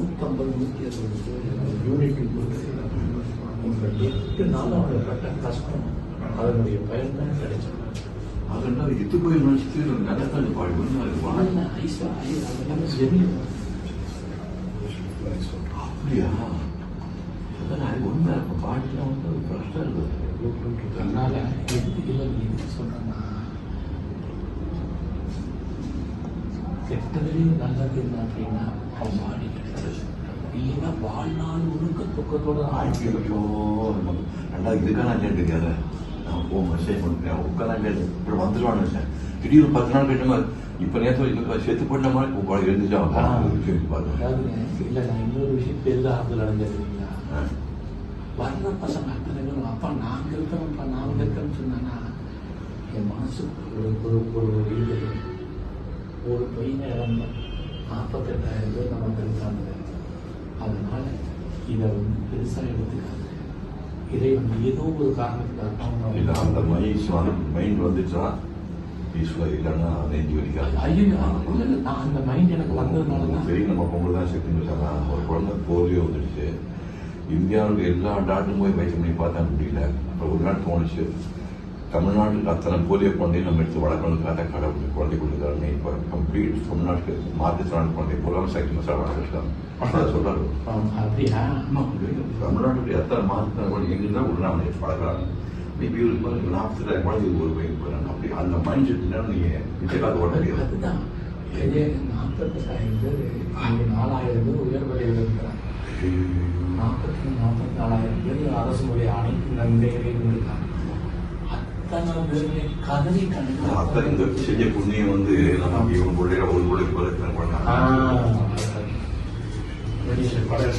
150 160 unit கொடுத்து இந்த 8 நாள் அவங்க பட்ட கஷ்டம் அதனுடைய பயன் தான் கிடைச்சது. அதெல்லாம் இது போய் நினைச்சிட்டு நடக்காது பாடு ஐஸா அதெல்லாம் ஜெமியும் அப்படியா? அது ஒன்றா இருக்கும் பாடிலாம் வந்து ஒரு பிரச்சனை இருக்குது. அதனால எதுக்கு சொல்றேன்னா கெட்டதுலேயும் நல்லது என்ன அப்படின்னா அவன் பாடி கிடைச்சது இல்லைன்னா வாழ்நாள் முழுக்க துக்கத்தோட ரெண்டாவது இதுக்கான இல்லைன்னு தெரியாத நான் போ மெசேஜ் பண்ணுறேன் உட்காந்து இல்லை இப்படி வந்துடுவான்னு நினைச்சேன். திடீர்னு 10 நாள் கேட்ட இப்போ நேற்று சேர்த்து போட்ட மாதிரி எழுந்துச்சா இல்லை நான் இன்னொரு விஷயம் பெரிதாக ஆறுதல் அடைஞ்சது இல்லைங்களா? வர்ற பசங்க அத்தனை பேரும் அப்பா நாங்கள் இருக்கிறோம்ப்பா நாங்கள் இருக்கிறோம்னு சொன்னாங்கன்னா என் மனசு இருக்குது. ஒரு பையனை இழந்த 48,000 பேர் நமக்கு இருக்காங்க. அதனால இதை வந்து பெருசாக எடுத்துக்காது. இதை வந்து ஏதோ ஒரு காரணத்துக்காக இல்லை அந்த மைண்ட் வந்துச்சுன்னா பீஸ்ஃபுல்லாக இல்லைன்னா நெஞ்சு வலிக்காது. ஐயோ நான் அந்த மைண்ட் எனக்கு வந்ததுனால தான் சரி நம்ம பொம்பளை தான் செத்துன்னு வச்சாங்க. ஒரு குழந்தை போலியோ வந்துடுச்சு. இந்தியாவுக்கு எல்லா டாக்டரும் போய் பயிற்சி பண்ணி பார்த்தா முடியல. அப்புறம் ஒரு நாள் தோணுச்சு தமிழ்நாட்டுக்கு அத்தனை போலியோ குழந்தையும் நம்ம எடுத்து வளர்க்கணுக்காக கடவுள் குழந்தை கொடுக்குறாங்க. இப்போ கம்ப்ளீட் தமிழ்நாட்டுக்கு மாற்றுத்திறனாளி குழந்தை போலாம் சைக்கிள் மசாலா வளர்க்கலாம் அதை சொல்கிறாரு. அப்படியா? தமிழ்நாட்டுக்கு எத்தனை மாற்றுத்திறனாளி குழந்தை எங்கே ஒரு நாள் வளர்க்குறாங்க. மேபி ஒரு 40,000 குழந்தை ஒரு வயது போகிறாங்க. அப்படி அந்த மைண்ட் செட்னா நீங்கள் நிச்சயமாக ஓட முடியாது. அதுதான் 48,000 பேர் 4,000 பேர் உயர்வடையில் இருக்கிறாங்க. 44,000 பேர் அரசு மொழி அனைத்து நன்மைகளையும் இருக்காங்க. அத்தனை பேருமே கதறி அத்தனை இந்த செஞ்ச புண்ணியம் வந்து நமக்கு இவங்க பிள்ளைய ஒரு பிள்ளைக்கு பண்ணாங்க. படம்